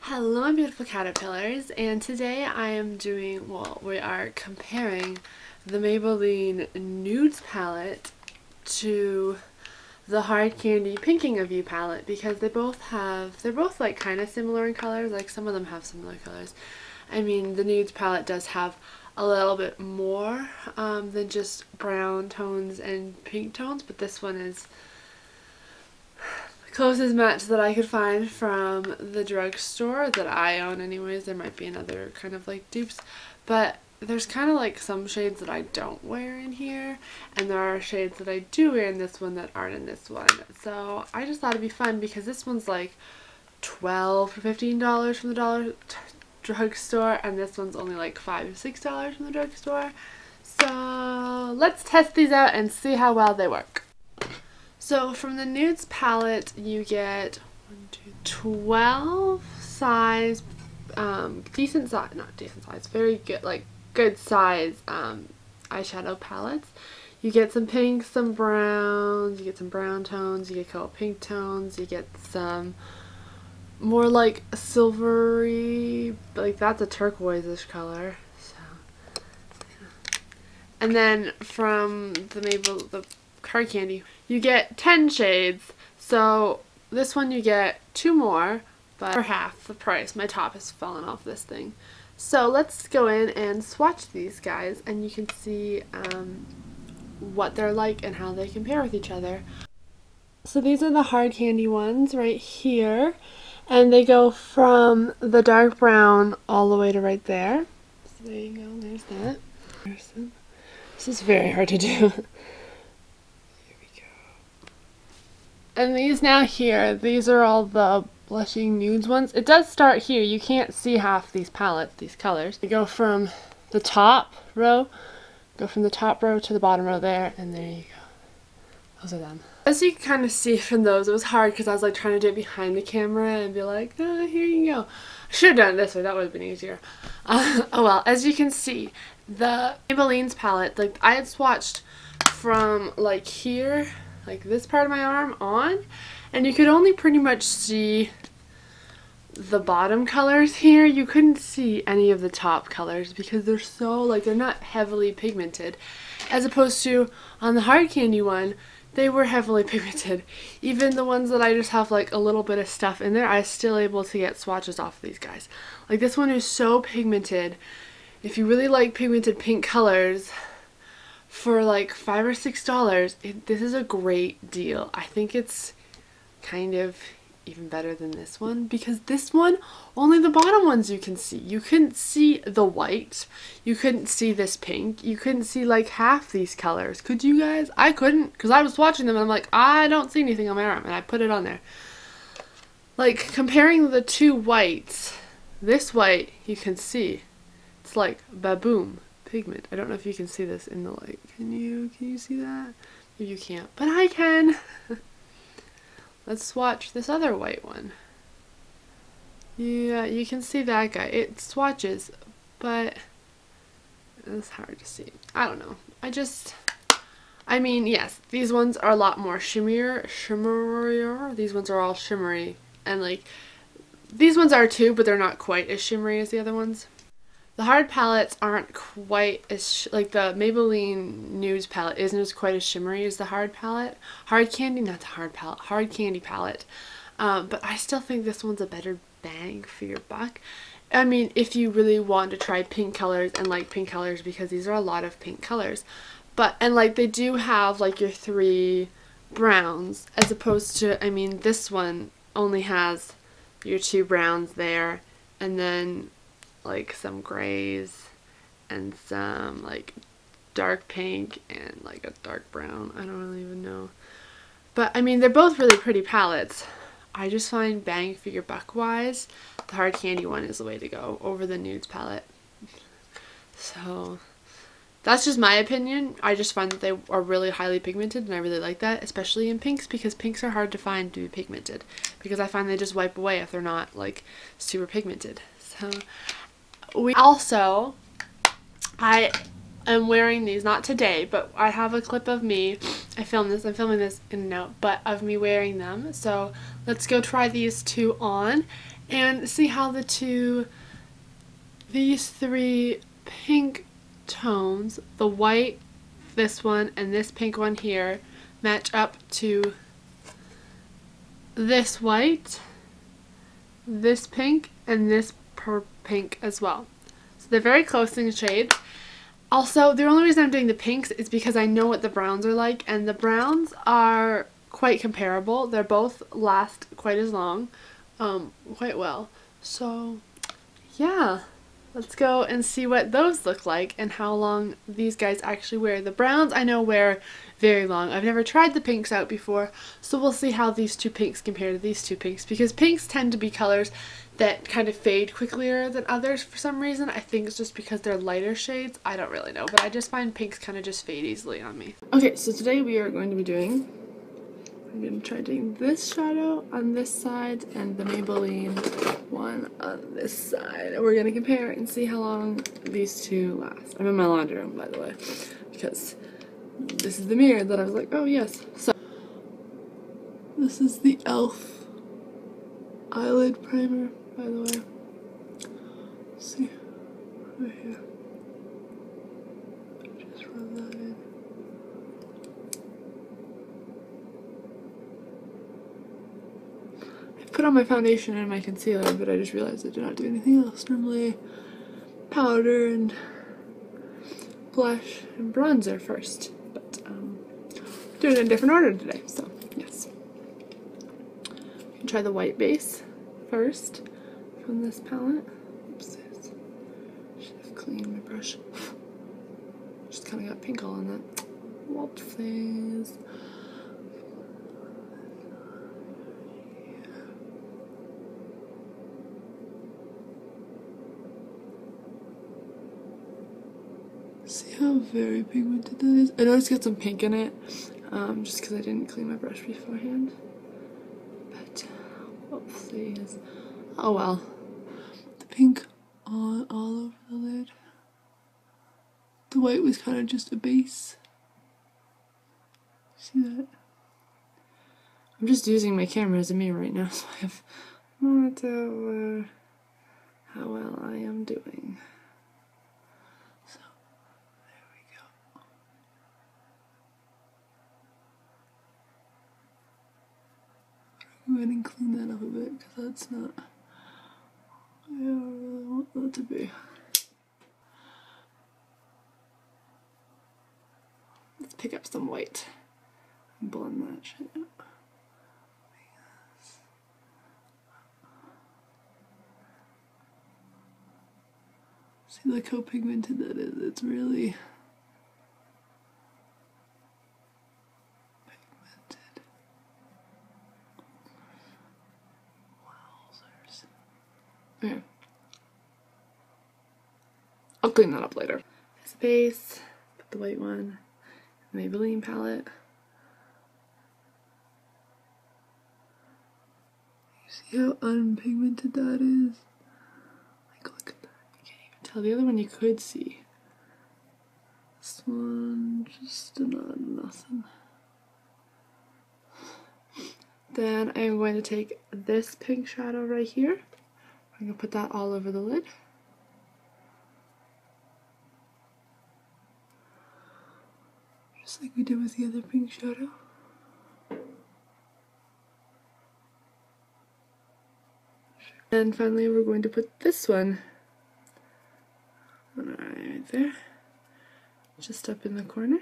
Hello my beautiful caterpillars, and today I am doing, we are comparing the Maybelline Nudes palette to the Hard Candy Pinking of You palette because they're both like kind of similar in colors, like some of them have similar colors. I mean, the Nudes palette does have a little bit more than just brown tones and pink tones, but this one is closest match that I could find from the drugstore that I own anyways. There might be another kind of like dupes, but there's kind of like some shades that I don't wear in here, and there are shades that I do wear in this one that aren't in this one. So I just thought it'd be fun because this one's like $12 to $15 from the drugstore, and this one's only like $5 to $6 from the drugstore. So let's test these out and see how well they work. So from the Nudes palette you get 12 size, decent size, not decent size, very good, like good size eyeshadow palettes. You get some pinks, some browns, you get some brown tones, you get a couple pink tones, you get some more like silvery, like that's a turquoise-ish color. So, yeah. And then from the Hard Candy, you get 10 shades, so this one you get 2 more, but for half the price. My top has fallen off this thing. So let's go in and swatch these guys, and you can see what they're like and how they compare with each other. So these are the Hard Candy ones right here, and they go from the dark brown all the way to right there. So there you go, there's that. This is very hard to do. And these now here, these are all the blushing nudes ones. It does start here. You can't see half these palettes, these colors. They go from the top row, to the bottom row there, and there you go. Those are them. As you can kind of see from those, it was hard because I was like trying to do it behind the camera and be like, oh, here you go. I should have done it this way. That would have been easier. Oh well, as you can see, the Maybelline's palette, like I had swatched from like here, like this part of my arm on, and you could only pretty much see the bottom colors here. You couldn't see any of the top colors because they're so, like, they're not heavily pigmented, as opposed to on the Hard Candy one, they were heavily pigmented. Even the ones that I just have like a little bit of stuff in there, I was still able to get swatches off of these guys. Like this one is so pigmented. If you really like pigmented pink colors, for like $5 or $6, this is a great deal. I think it's kind of even better than this one because this one, only the bottom ones you can see. You couldn't see the white. You couldn't see this pink. You couldn't see like half these colors. Could you guys? I couldn't because I was watching them and I'm like, I don't see anything on my arm, and I put it on there. Like comparing the two whites, this white you can see. It's like baboom. Pigment. I don't know if you can see this in the light. Can you see that? Maybe you can't, but I can. Let's swatch this other white one. Yeah, you can see that guy. It swatches, but it's hard to see. I don't know. I mean, yes, these ones are a lot more shimmerier. These ones are all shimmery, and like these ones are too, but they're not quite as shimmery as the other ones. The hard palettes aren't quite as, like the Maybelline Nudes palette isn't quite as shimmery as the hard palette. Hard Candy, not the hard palette, Hard Candy palette. But I still think this one's a better bang for your buck. I mean, if you really want to try pink colors and like pink colors, because these are a lot of pink colors. And like they do have like your 3 browns, as opposed to, I mean, this one only has your 2 browns there, and then like some grays and some like dark pink and like a dark brown. I don't really even know, but I mean they're both really pretty palettes. I just find bang for your buck wise, the Hard Candy one is the way to go over the Nudes palette. So that's just my opinion. I just find that they are really highly pigmented, and I really like that, especially in pinks, because pinks are hard to find to be pigmented, because I find they just wipe away if they're not like super pigmented. So I am wearing these, not today, but I have a clip of me. I'm filming this in and out, but of me wearing them. So let's go try these 2 on and see how these three pink tones, the white, this one, and this pink one here, match up to this white, this pink, and this pink as well. So they're very close in shade. Also, the only reason I'm doing the pinks is because I know what the browns are like, and the browns are quite comparable. They're both last quite as long, quite well. So, yeah. Let's go and see what those look like and how long these guys actually wear. The browns I know wear very long. I've never tried the pinks out before, so we'll see how these two pinks compare to these two pinks, because pinks tend to be colors that kind of fade quicker than others for some reason. I think it's just because they're lighter shades. I don't really know, but I just find pinks kind of just fade easily on me. Okay, so today we are going to be doing, I'm going to try doing this shadow on this side and the Maybelline one on this side. And we're going to compare and see how long these two last. I'm in my laundry room, by the way, because this is the mirror that I was like, oh yes. So, this is the e.l.f. eyelid primer, by the way. Let's see, right here. Just rub that in. Put on my foundation and my concealer, but I just realized I did not do anything else. Normally powder and blush and bronzer first, but doing it in a different order today, so yes. You can try the white base first from this palette. Oops, should have cleaned my brush. Just kind of got pink all on that. Whoopsies. See how very pigmented that is? I know it's got some pink in it, just because I didn't clean my brush beforehand. But, whoopsies. Oh well. The pink all over the lid. The white was kind of just a base. See that? I'm just using my camera as a mirror right now, so I have no idea how well I am doing. Go ahead and clean that up a bit, because that's not how I really want that to be. Let's pick up some white and blend that shit out. See, look how pigmented that is. It's really pigmented. Okay. I'll clean that up later. This base, put the white one, Maybelline palette. You see how unpigmented that is? Like, look at that. You can't even tell. The other one you could see. This one, just not nothing. Then I'm going to take this pink shadow right here. I'm going to put that all over the lid. Just like we did with the other pink shadow. And finally we're going to put this one right there, just up in the corner.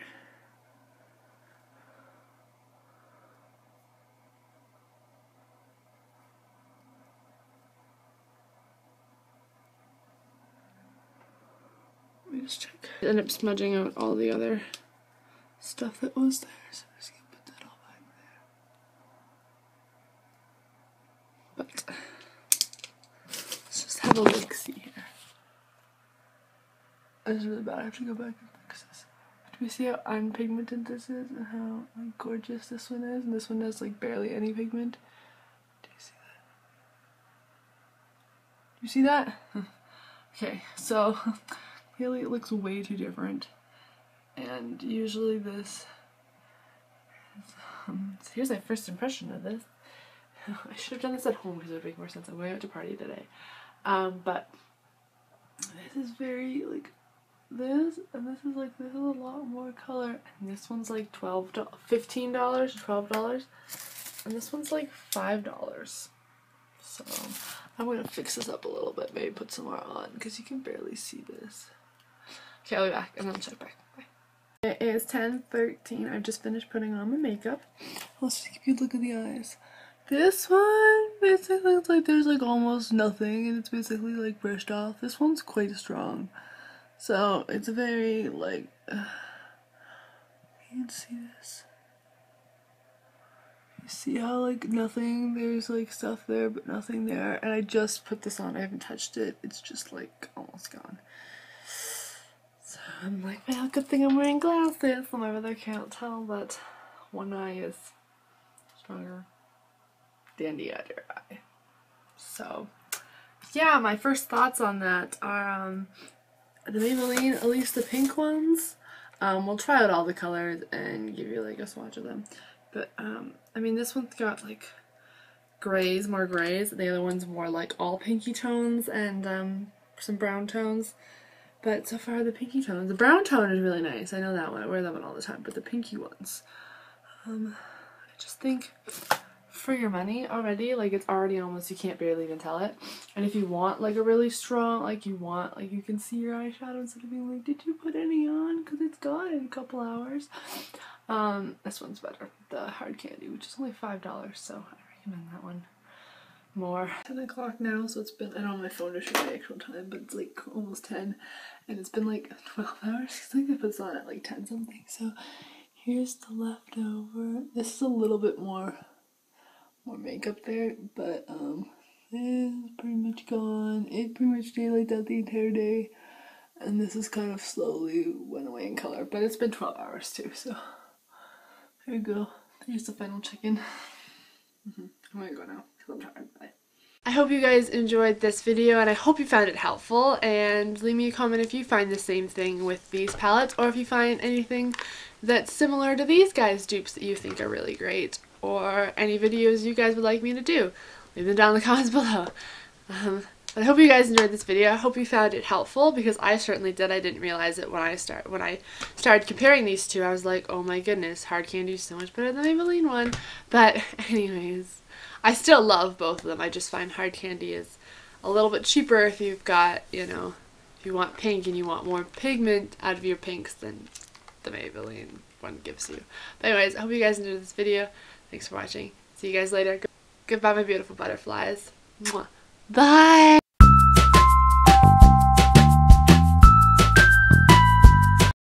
Let me just check. I ended up smudging out all the other stuff that was there, so I'm just gonna put that all back there. But let's just have a look-see here. This is really bad. I have to go back and fix this. Do we see how unpigmented this is and how like gorgeous this one is? And this one has like barely any pigment. Do you see that? Do you see that? Okay, so really it looks way too different. And usually this is, so here's my first impression of this. I should have done this at home because it would make more sense. I'm going out to party today. But this is very like this, and this is like, this is a lot more color, and this one's like $15, $12, and this one's like $5. So I'm gonna fix this up a little bit, maybe put some more on because you can barely see this. Okay, I'll be back and I'll check back. Bye. It is 10:13. I've just finished putting on my makeup. Let's just give you a look at the eyes. This one basically looks like there's like almost nothing, and it's basically like brushed off. This one's quite strong, so it's very like you can see this. You see how like nothing, there's like stuff there but nothing there, and I just put this on. I haven't touched it. It's just like almost gone. So I'm like, well, good thing I'm wearing glasses so my mother can't tell that one eye is stronger than the other eye. So yeah, my first thoughts on that are the Maybelline, at least the pink ones. We'll try out all the colors and give you like a swatch of them. But I mean, this one's got like grays, more grays. The other one's more like all pinky tones and some brown tones. But so far the pinky tones, the brown tone is really nice. I know that one. I wear that one all the time. But the pinky ones, I just think for your money already, like it's already almost, you can't barely even tell it. And if you want like a really strong, like you want, like you can see your eyeshadow instead of being like, did you put any on? Because it's gone in a couple hours. This one's better, the hard candy, which is only $5, so I recommend that one more. 10 o'clock now, so it's been, I don't have my phone to show the actual time, but it's like almost 10, and it's been like 12 hours, because I think I put this on at like 10 something. So here's the leftover. This is a little bit more makeup there, but it's pretty much gone. It pretty much stayed like that the entire day, and this is kind of slowly went away in color, but it's been 12 hours too, so there you go. There's the final check-in. I'm gonna go now because I'm tired. Bye. I hope you guys enjoyed this video, and I hope you found it helpful, and leave me a comment if you find the same thing with these palettes, or if you find anything that's similar to these guys' dupes that you think are really great, or any videos you guys would like me to do. Leave them down in the comments below. But I hope you guys enjoyed this video. I hope you found it helpful, because I certainly did. I didn't realize it when I started comparing these two. I was like, oh my goodness, hard candy is so much better than the Maybelline one. But anyways, I still love both of them. I just find hard candy is a little bit cheaper if you've got, you know, if you want pink and you want more pigment out of your pinks than the Maybelline one gives you. But anyways, I hope you guys enjoyed this video. Thanks for watching. See you guys later. Goodbye, my beautiful butterflies. Mwah. Bye!